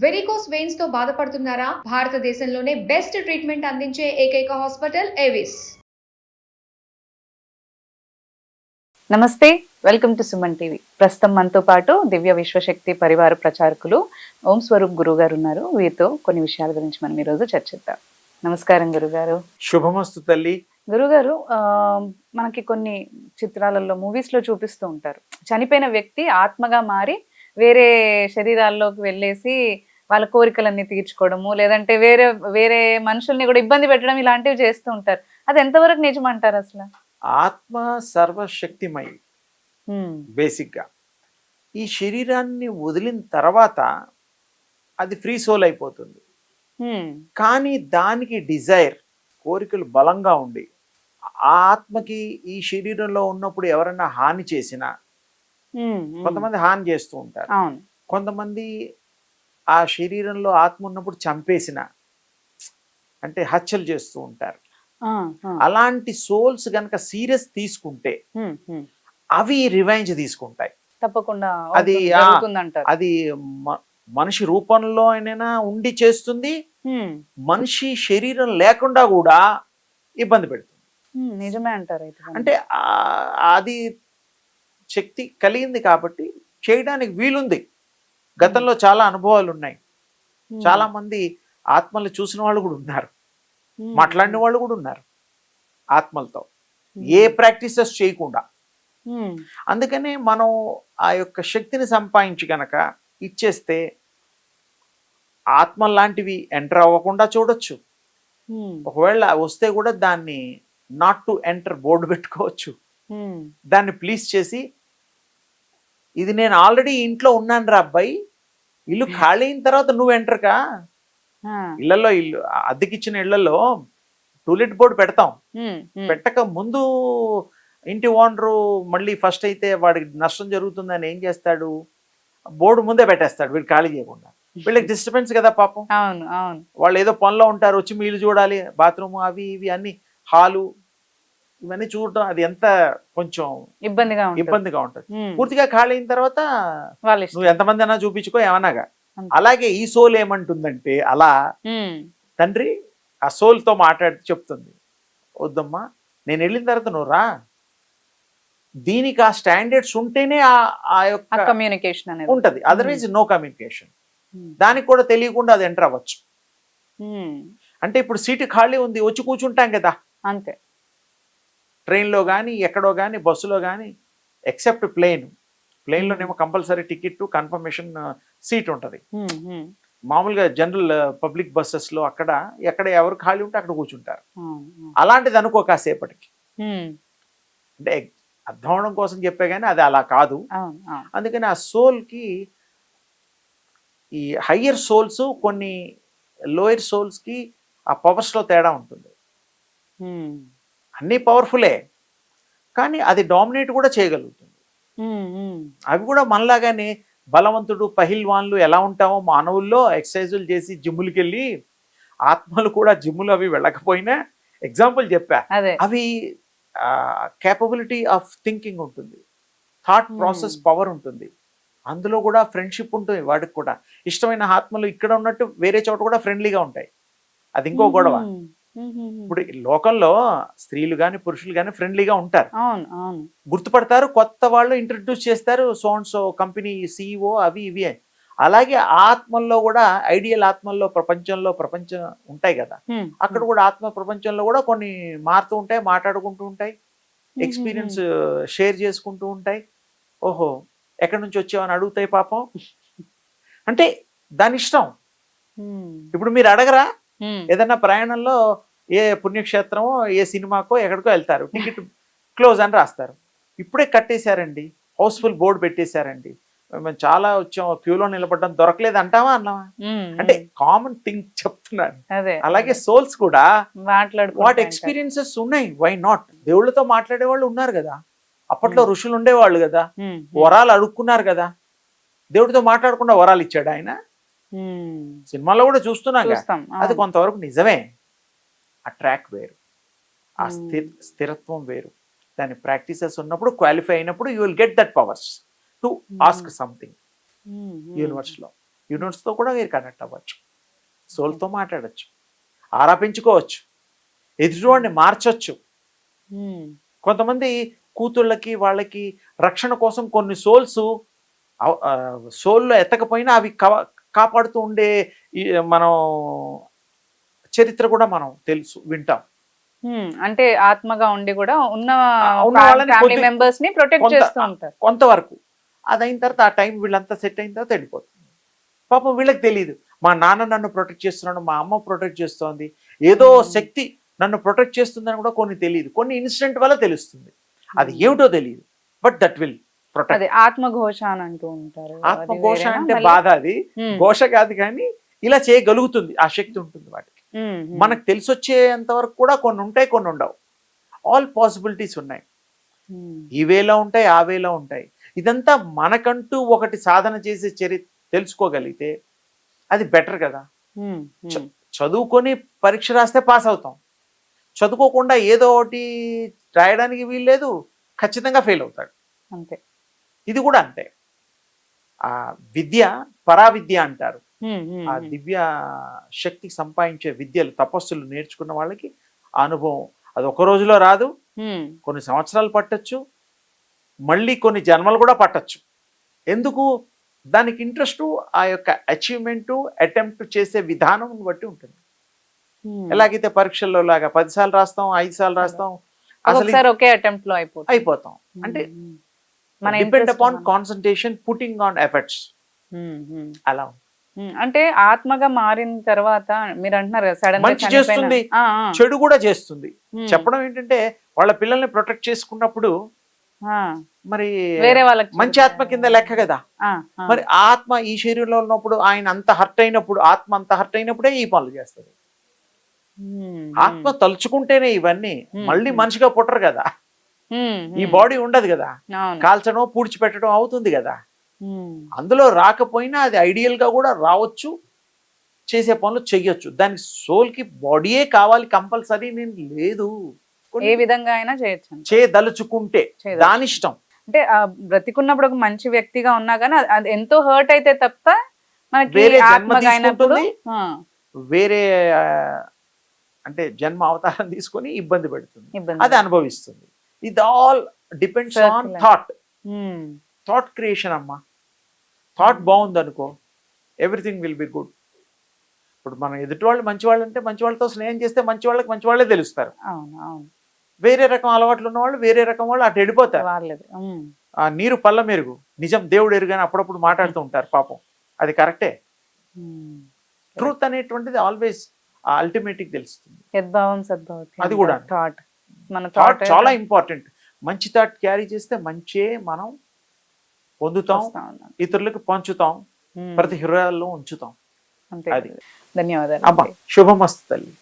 Varicose veins తో బాధపడుతున్నారా? భారతదేశంలోనే బెస్ట్ ట్రీట్మెంట్ అందించే ఏకైక హాస్పిటల్ ఏవిస్. నమస్తే, వెల్కమ్ టు సుమన్ టీవీ. ప్రస్తుతం మనతో పాటు దివ్య విశ్వశక్తి పరివార ప్రచారకులు ఓం స్వరూప్ గురువు గారు ఉన్నారు. వీరితో కొన్ని విషయాల గురించి మనం ఈరోజు చర్చిద్దాం. నమస్కారం గురుగారు. శుభమస్తు తల్లి. గురుగారు, మనకి కొన్ని చిత్రాలలో మూవీస్ లో చూపిస్తూ ఉంటారు, చనిపోయిన వ్యక్తి ఆత్మగా మారి వేరే శరీరాల్లోకి వెళ్ళేసి వాళ్ళ కోరికలన్నీ తీర్చుకోవడము, లేదంటే వేరే వేరే మనుషుల్ని కూడా ఇబ్బంది పెట్టడం, ఇలాంటివి చేస్తూ ఉంటారు. అది ఎంతవరకు నిజమంటారు అసలు? ఆత్మ సర్వశక్తిమై బేసిక్గా ఈ శరీరాన్ని వదిలిన తర్వాత అది ఫ్రీ సోల్ అయిపోతుంది. కానీ దానికి డిజైర్, కోరికలు బలంగా ఉండి ఆ ఆత్మకి ఈ శరీరంలో ఉన్నప్పుడు ఎవరన్నా హాని చేసినా, కొంతమంది హాని చేస్తూ ఉంటారు, కొంతమంది ఆ శరీరంలో ఆత్మ ఉన్నప్పుడు చంపేసిన, అంటే హత్యలు చేస్తూ ఉంటారు. అలాంటి సోల్స్ గనక సీరియస్ తీసుకుంటే అవి రివెంజ్ తీసుకుంటాయి తప్పకుండా. అది మనిషి రూపంలో అయినా ఉండి చేస్తుంది, మనిషి శరీరం లేకుండా కూడా ఇబ్బంది పెడుతుంది. నిజమే అంటారు. అంటే అది శక్తి కలిగింది కాబట్టి చేయడానికి వీలుంది. గతంలో చాలా అనుభవాలు ఉన్నాయి. చాలా మంది ఆత్మలు చూసిన వాళ్ళు కూడా ఉన్నారు, మాట్లాడిన వాళ్ళు కూడా ఉన్నారు ఆత్మలతో, ఏ ప్రాక్టీసెస్ చేయకుండా. అందుకనే మనం ఆ యొక్క శక్తిని సంపాదించి గనక ఇచ్చేస్తే ఆత్మ లాంటివి ఎంటర్ అవ్వకుండా చూడొచ్చు. ఒకవేళ వస్తే కూడా దాన్ని నాట్ టు ఎంటర్ బోర్డు పెట్టుకోవచ్చు. దాన్ని ప్లీజ్ చేసి, ఇది నేను ఆల్రెడీ ఇంట్లో ఉన్నాను రా అబ్బాయి, ఇల్లు ఖాళీ అయిన తర్వాత నువ్వు ఎంటర్ కా. ఇళ్లలో, ఇల్లు అద్దెకిచ్చిన ఇళ్లలో టూలెట్ బోర్డు పెడతాం, పెట్టక ముందు ఇంటి ఓనరు మళ్ళీ ఫస్ట్ అయితే వాడికి నష్టం జరుగుతుందని ఏం చేస్తాడు, బోర్డు ముందే పెట్టేస్తాడు వీడు ఖాళీ చేయకుండా. వీళ్ళకి డిస్టర్బెన్స్ కదా పాపం. వాళ్ళు ఏదో పనిలో ఉంటారు, వచ్చి మీలు చూడాలి, బాత్రూమ్ అవి ఇవి అన్ని, హాలు ఇవన్నీ చూడటం, అది ఎంత కొంచెం ఇబ్బందిగా ఉంటుంది. పూర్తిగా ఖాళీ అయిన తర్వాత నువ్వు ఎంతమంది అన్నా చూపించుకో ఏమన్నాగా. అలాగే ఈ సోల్ ఏమంటుందంటే, అలా తండ్రి ఆ సోల్తో మాట్లాడి చెప్తుంది, వద్దమ్మా నేను వెళ్ళిన తర్వాత నువ్వు రా. దీనికి ఆ స్టాండర్డ్స్ ఉంటేనే ఆ యొక్క కమ్యూనికేషన్ అనేది ఉంటది, అదర్వైజ్ నో కమ్యూనికేషన్. దానికి కూడా తెలియకుండా అది ఎంటర్ అవ్వచ్చు. అంటే ఇప్పుడు సీటు ఖాళీ ఉంది, వచ్చి కూర్చుంటాం కదా అంతే. ట్రైన్లో కానీ ఎక్కడో కానీ బస్సులో కానీ, ఎక్సెప్ట్ ప్లేన్లోనేమో కంపల్సరీ టికెట్ కన్ఫర్మేషన్ సీట్ ఉంటుంది. మామూలుగా జనరల్ పబ్లిక్ బస్సెస్లో అక్కడ ఎక్కడ ఎవరు ఖాళీ ఉంటే అక్కడ కూర్చుంటారు. అలాంటిది అనుకో కాసేపటికి, అంటే అర్థం అవడం కోసం చెప్పే కానీ అది అలా కాదు. అందుకని ఆ సోల్కి, ఈ హయ్యర్ సోల్స్ కొన్ని లోయర్ సోల్స్కి ఆ పవర్స్లో తేడా ఉంటుంది. అన్నీ పవర్ఫుల్లే, కానీ అది డామినేట్ కూడా చేయగలుగుతుంది. అవి కూడా మనలాగానే బలవంతుడు, పహిల్వాన్లు ఎలా ఉంటామో మానవుల్లో ఎక్సర్సైజులు చేసి జిమ్ములకి వెళ్ళి, ఆత్మలు కూడా జిమ్ములు అవి వెళ్ళకపోయినా, ఎగ్జాంపుల్ చెప్పా, అవి కేపబిలిటీ ఆఫ్ థింకింగ్ ఉంటుంది, థాట్ ప్రాసెస్ పవర్ ఉంటుంది, అందులో కూడా ఫ్రెండ్షిప్ ఉంటుంది. వాటికి కూడా ఇష్టమైన ఆత్మలు ఇక్కడ ఉన్నట్టు వేరే చోట కూడా ఫ్రెండ్లీగా ఉంటాయి. అది ఇంకో గొడవ. ఇప్పుడు లోకంలో స్త్రీలు గాని పురుషులు గాని ఫ్రెండ్లీగా ఉంటారు, గుర్తుపడతారు, కొత్త వాళ్ళు ఇంట్రడ్యూస్ చేస్తారు, సో కంపెనీ సిఇఓ అవి ఇవి. అలాగే ఆత్మల్లో కూడా, ఐడియల్ ఆత్మల్లో ప్రపంచం ఉంటాయి కదా, అక్కడ కూడా ఆత్మ ప్రపంచంలో కూడా కొన్ని మారుతూ ఉంటాయి, మాట్లాడుకుంటూ ఉంటాయి, ఎక్స్పీరియన్స్ షేర్ చేసుకుంటూ ఉంటాయి. ఓహో ఎక్కడి నుంచి వచ్చావని అడుగుతాయి పాపం. అంటే దాని ఇష్టం. ఇప్పుడు మీరు అడగరా, ఏదన్నా ప్రయాణంలో ఏ పుణ్యక్షేత్రమో ఏ సినిమాకో ఎక్కడికో వెళ్తారు, టికెట్ క్లోజ్ అని రాస్తారు, ఇప్పుడే కట్టేశారండి, హౌస్ఫుల్ బోర్డు పెట్టేశారండి, మేము చాలా వచ్చాం, క్యూలో నిలబడడం దొరకలేదు అంటావా అన్నావా? అంటే కామన్ థింగ్ చెప్తున్నాను. అలాగే సోల్స్ కూడా వాటి ఎక్స్పీరియన్సెస్ ఉన్నాయి. Why not? దేవుళ్ళతో మాట్లాడే వాళ్ళు ఉన్నారు కదా, అప్పట్లో ఋషులు ఉండేవాళ్ళు కదా, వరాలు అడుక్కున్నారు కదా, దేవుడితో మాట్లాడకుండా వరాలు ఇచ్చాడు ఆయన. సినిమాలో కూడా చూస్తున్నాం, అది కొంతవరకు నిజమే. ఆ ట్రాక్ వేరు, ఆ స్థిరత్వం వేరు. దాని ప్రాక్టీసెస్ ఉన్నప్పుడు, క్వాలిఫై అయినప్పుడు you will get that powers to ask something universe లో. యూనిట్స్తో కూడా మీరు కనెక్ట్ అవ్వచ్చు, సోల్తో మాట్లాడచ్చు, ఆరాపించుకోవచ్చు, ఎదుటివాడిని మార్చొచ్చు. కొంతమంది కూతుళ్ళకి వాళ్ళకి రక్షణ కోసం కొన్ని సోల్లో ఎత్తకపోయినా అవి కాపాడుతూ ఉండే మనం చరిత్ర కూడా మనం వింటాం. అంటే ఆత్మగా ఉండి కూడా ఉన్న వాళ్ళని ఫ్యామిలీ మెంబర్స్ ని ప్రొటెక్ట్ చేస్తూ ఉంటారు కొంతవరకు. అది అయిన తర్వాత ఆ టైం వీళ్ళంతా సెట్ అయిన తర్వాత వెళ్ళిపోతుంది. పాపం వీళ్ళకి తెలియదు, మా నాన్న నన్ను ప్రొటెక్ట్ చేస్తున్నాడు, మా అమ్మ ప్రొటెక్ట్ చేస్తోంది, ఏదో శక్తి నన్ను ప్రొటెక్ట్ చేస్తుందని కూడా కొన్ని తెలియదు. కొన్ని ఇన్సిడెంట్ వల్ల తెలుస్తుంది, అది ఏమిటో తెలియదు, బట్ దట్ విల్ ప్రొటెక్ట్. ఆత్మఘోష అని అంటూ ఉంటారు. ఆత్మఘోష అంటే బాధ, అది ఘోష కాదు, కానీ ఇలా చేయగలుగుతుంది, ఆ శక్తి ఉంటుంది వాటికి. మనకు తెలిసొచ్చేంత వరకు కూడా కొన్ని ఉంటాయి, కొన్ని ఉండవు. ఆల్ పాసిబిలిటీస్ ఉన్నాయి, ఈ వేలో ఉంటాయి, ఆ వేలో ఉంటాయి. ఇదంతా మనకంటూ ఒకటి సాధన చేసే తెలుసుకోగలిగితే అది బెటర్ కదా. చదువుకొని పరీక్ష రాస్తే పాస్ అవుతాం, చదువుకోకుండా ఏదో ఒకటి రాయడానికి వీల్లేదు, ఖచ్చితంగా ఫెయిల్ అవుతాడు. అంతే, ఇది కూడా అంతే. ఆ విద్య పరావిద్య అంటారు. ఆ దివ్య శక్తికి సంపాదించే విద్యలు, తపస్సులు నేర్చుకున్న వాళ్ళకి ఆ అనుభవం అది ఒక రోజులో రాదు, కొన్ని సంవత్సరాలు పట్టొచ్చు, మళ్ళీ కొన్ని జన్మలు కూడా పట్టొచ్చు. ఎందుకు? దానికి ఇంట్రెస్ట్ ఆ యొక్క అచీవ్మెంట్ అటెంప్ట్ చేసే విధానం బట్టి ఉంటుంది. ఎలాగైతే పరీక్షల్లో లాగా 10 సార్లు రాస్తాం, 5 సార్లు రాస్తాం, అసలు ఒకే అటెంప్ట్ లో అయిపోతాం. అంటే depend upon concentration, putting on efforts. అలా అంటే ఆత్మగా మారిన తర్వాత మీరు అంటున్నారు కదా, సడన్ మంచి చేస్తుంది, చెడు కూడా చేస్తుంది. చెప్పడం ఏంటంటే వాళ్ళ పిల్లల్ని ప్రొటెక్ట్ చేసుకున్నప్పుడు మరి వేరే వాళ్ళకి మంచి ఆత్మ కింద లెక్క కదా. మరి ఆత్మ ఈ శరీరంలో ఉన్నప్పుడు ఆయన అంత హర్ట్ అయినప్పుడు, ఆత్మ అంత హర్ట్ అయినప్పుడే ఈ పనులు చేస్తుంది. ఆత్మ తలుచుకుంటేనే ఇవన్నీ. మళ్ళీ మనిషిగా పుట్టరు కదా, ఈ బాడీ ఉండదు కదా, కాల్చడం పూడ్చిపెట్టడం అవుతుంది కదా. అందులో రాకపోయినా అది ఐడియల్ గా కూడా రావచ్చు, చేసే పనులు చెయ్యొచ్చు. దానికి సోల్ కి బాడీయే కావాలి కంపల్సరీ నేను లేదు, ఏ విధంగా అయినా చేయొచ్చు, చేయదలుచుకుంటే దాని ఇష్టం. అంటే బ్రతికున్నప్పుడు ఒక మంచి వ్యక్తిగా ఉన్నా కానీ అది ఎంతో హర్ట్ అయితే తప్ప మనకి వేరే జన్మ తీసుకుంటుంది, వేరే అంటే జన్మ అవతారం తీసుకొని ఇబ్బంది పెడుతుంది, అది అనుభవిస్తుంది. ఇది all depends on thought. Thought creation అమ్మా. థాట్ బాగుంది అనుకో, ఎవ్రీథింగ్ విల్ బి గుడ్. ఇప్పుడు మనం ఎదుటి వాళ్ళు మంచి వాళ్ళు అంటే మంచి వాళ్ళతో స్నేహం చేస్తే మంచి వాళ్ళకి మంచి వాళ్ళే తెలుస్తారు. వేరే రకం అలవాట్లు ఉన్న వాళ్ళు, వేరే రకం వాళ్ళు అటు వెళ్ళిపోతారు. ఆ నీరు పళ్ళ మెరుగు, నిజం దేవుడు ఎరుగని అప్పుడప్పుడు మాట్లాడుతూ ఉంటారు పాపం. అది కరెక్టే. ట్రూత్ అనేటువంటిది ఆల్వేస్ అల్టిమేట్ తెలుస్తుంది. అది కూడా థాట్ చాలా ఇంపార్టెంట్. మంచి థాట్ క్యారీ చేస్తే మంచే మనం పొందుతాం, ఇతరులకు పంచుతాం, ప్రతి హృదయాల్లో ఉంచుతాం. ధన్యవాదాలు. అబ్బా, శుభమస్తు తల్లి.